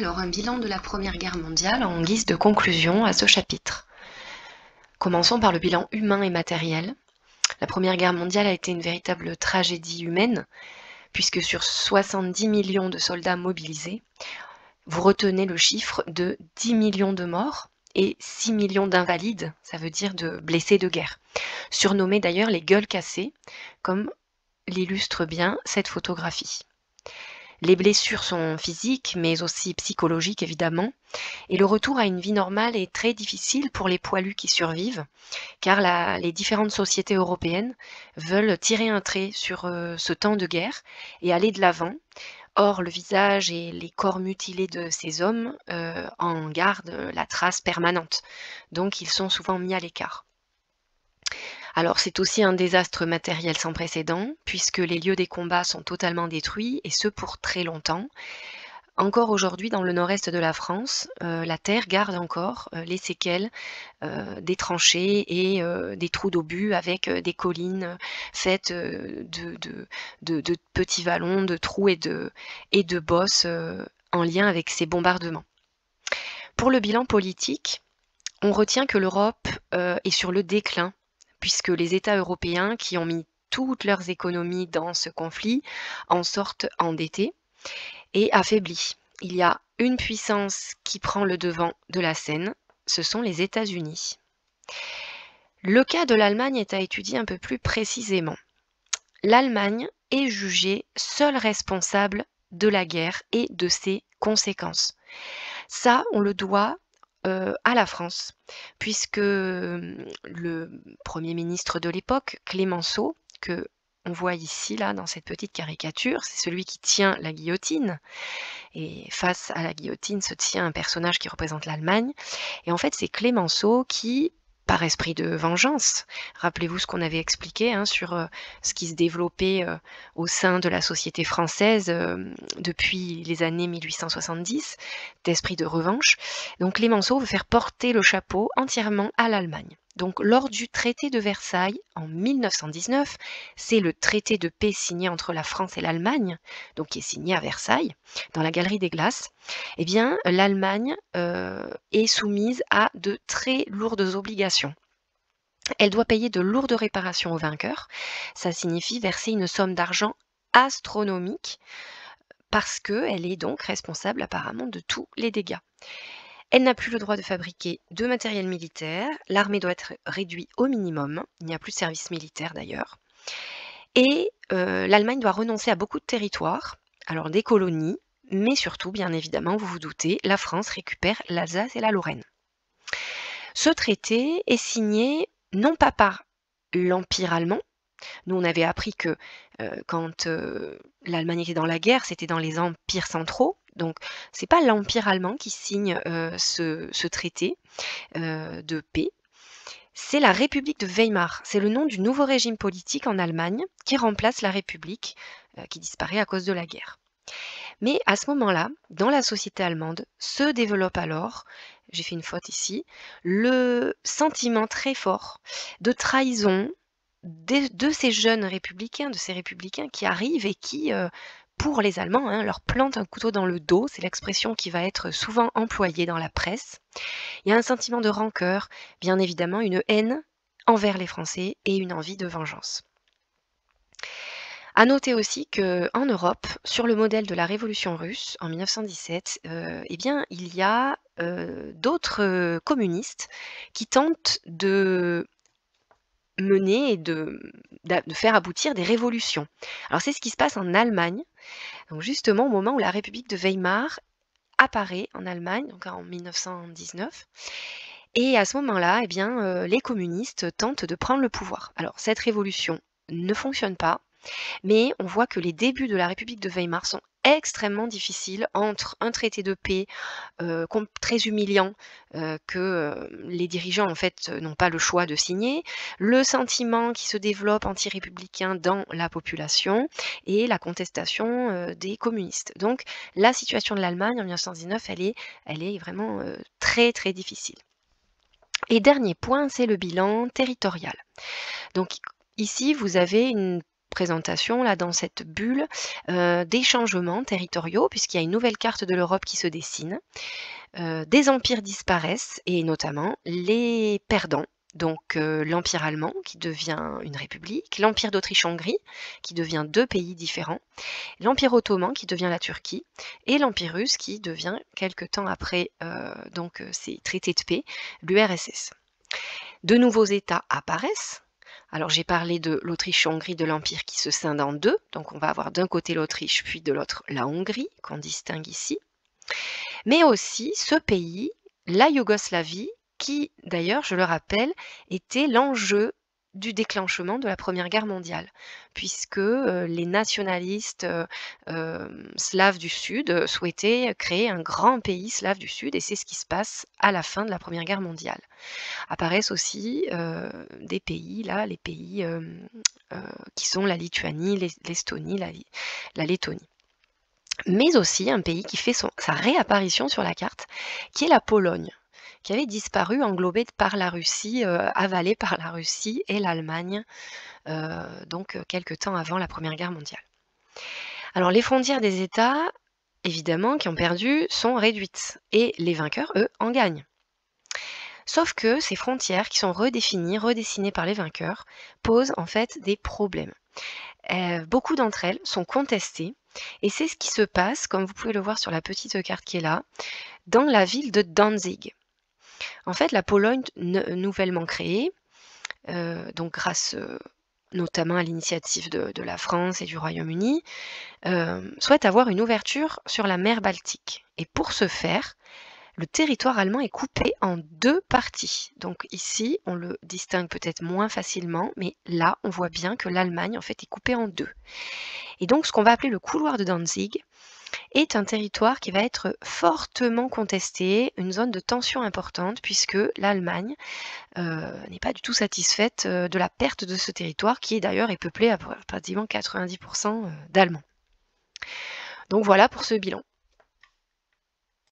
Alors, un bilan de la Première Guerre mondiale en guise de conclusion à ce chapitre. Commençons par le bilan humain et matériel. La Première Guerre mondiale a été une véritable tragédie humaine, puisque sur 70 millions de soldats mobilisés, vous retenez le chiffre de 10 millions de morts et 6 millions d'invalides, ça veut dire de blessés de guerre, surnommés d'ailleurs les gueules cassées, comme l'illustre bien cette photographie. Les blessures sont physiques, mais aussi psychologiques évidemment, et le retour à une vie normale est très difficile pour les poilus qui survivent, car les différentes sociétés européennes veulent tirer un trait sur ce temps de guerre et aller de l'avant. Or, le visage et les corps mutilés de ces hommes en gardent la trace permanente, donc ils sont souvent mis à l'écart. Alors c'est aussi un désastre matériel sans précédent, puisque les lieux des combats sont totalement détruits, et ce pour très longtemps. Encore aujourd'hui, dans le nord-est de la France, la terre garde encore les séquelles des tranchées et des trous d'obus avec des collines faites de petits vallons, de trous et de bosses en lien avec ces bombardements. Pour le bilan politique, on retient que l'Europe est sur le déclin, puisque les États européens qui ont mis toutes leurs économies dans ce conflit en sortent endettés et affaiblis. Il y a une puissance qui prend le devant de la scène, ce sont les États-Unis. Le cas de l'Allemagne est à étudier un peu plus précisément. L'Allemagne est jugée seule responsable de la guerre et de ses conséquences. Ça, on le doit à la France, puisque le Premier ministre de l'époque, Clémenceau, que on voit ici, là, dans cette petite caricature, c'est celui qui tient la guillotine. Et face à la guillotine se tient un personnage qui représente l'Allemagne. Et en fait, c'est Clémenceau qui, par esprit de vengeance, rappelez-vous ce qu'on avait expliqué sur ce qui se développait au sein de la société française depuis les années 1870, d'esprit de revanche. Donc Clémenceau veut faire porter le chapeau entièrement à l'Allemagne. Donc lors du traité de Versailles en 1919, c'est le traité de paix signé entre la France et l'Allemagne, donc qui est signé à Versailles, dans la Galerie des Glaces, eh bien l'Allemagne est soumise à de très lourdes obligations. Elle doit payer de lourdes réparations aux vainqueurs. Ça signifie verser une somme d'argent astronomique parce qu'elle est donc responsable apparemment de tous les dégâts. Elle n'a plus le droit de fabriquer de matériel militaire, l'armée doit être réduite au minimum, il n'y a plus de service militaire d'ailleurs, et l'Allemagne doit renoncer à beaucoup de territoires, alors des colonies, mais surtout, bien évidemment, vous vous doutez, la France récupère l'Alsace et la Lorraine. Ce traité est signé non pas par l'Empire allemand. Nous, on avait appris que quand l'Allemagne était dans la guerre, c'était dans les empires centraux. Donc, c'est pas l'Empire allemand qui signe ce traité de paix. C'est la République de Weimar. C'est le nom du nouveau régime politique en Allemagne qui remplace la République qui disparaît à cause de la guerre. Mais à ce moment-là, dans la société allemande, se développe alors, j'ai fait une faute ici, le sentiment très fort de trahison de ces jeunes républicains, de ces républicains qui arrivent et qui, pour les Allemands, leur plantent un couteau dans le dos. C'est l'expression qui va être souvent employée dans la presse. Il y a un sentiment de rancœur, bien évidemment une haine envers les Français et une envie de vengeance. À noter aussi qu'en Europe, sur le modèle de la Révolution russe en 1917, eh bien, il y a d'autres communistes qui tentent de mener et de faire aboutir des révolutions. Alors c'est ce qui se passe en Allemagne, donc justement au moment où la République de Weimar apparaît en Allemagne, donc en 1919. Et à ce moment-là, eh bien, les communistes tentent de prendre le pouvoir. Alors cette révolution ne fonctionne pas, mais on voit que les débuts de la République de Weimar sont extrêmement difficiles entre un traité de paix très humiliant que les dirigeants en fait n'ont pas le choix de signer, le sentiment qui se développe anti-républicain dans la population et la contestation des communistes. Donc la situation de l'Allemagne en 1919, elle est vraiment très très difficile. Et dernier point, c'est le bilan territorial. Donc ici, vous avez une présentation, là, dans cette bulle, des changements territoriaux, puisqu'il y a une nouvelle carte de l'Europe qui se dessine. Des empires disparaissent et notamment les perdants, donc l'Empire allemand qui devient une république, l'Empire d'Autriche-Hongrie qui devient 2 pays différents, l'Empire ottoman qui devient la Turquie et l'Empire russe qui devient quelque temps après ces traités de paix, l'URSS. De nouveaux États apparaissent. Alors j'ai parlé de l'Autriche-Hongrie, de l'Empire qui se scinde en 2, donc on va avoir d'un côté l'Autriche puis de l'autre la Hongrie qu'on distingue ici. Mais aussi ce pays, la Yougoslavie, qui d'ailleurs, je le rappelle, était l'enjeu du déclenchement de la Première Guerre mondiale, puisque les nationalistes slaves du Sud souhaitaient créer un grand pays slave du Sud, et c'est ce qui se passe à la fin de la Première Guerre mondiale. Apparaissent aussi des pays, là, les pays qui sont la Lituanie, l'Estonie, la Lettonie. Mais aussi un pays qui fait sa réapparition sur la carte, qui est la Pologne, qui avait disparu englobée par la Russie, avalée par la Russie et l'Allemagne, quelque temps avant la Première Guerre mondiale. Alors les frontières des États, évidemment, qui ont perdu, sont réduites, et les vainqueurs, eux, en gagnent. Sauf que ces frontières qui sont redessinées par les vainqueurs, posent en fait des problèmes. Beaucoup d'entre elles sont contestées, et c'est ce qui se passe, comme vous pouvez le voir sur la petite carte qui est là, dans la ville de Danzig. En fait, la Pologne nouvellement créée, donc grâce notamment à l'initiative de la France et du Royaume-Uni, souhaite avoir une ouverture sur la mer Baltique. Et pour ce faire, le territoire allemand est coupé en 2 parties. Donc ici, on le distingue peut-être moins facilement, mais là, on voit bien que l'Allemagne, en fait, est coupée en 2. Et donc, ce qu'on va appeler le couloir de Danzig est un territoire qui va être fortement contesté, une zone de tension importante, puisque l'Allemagne n'est pas du tout satisfaite de la perte de ce territoire, qui d'ailleurs est peuplé à pratiquement 90% d'Allemands. Donc voilà pour ce bilan.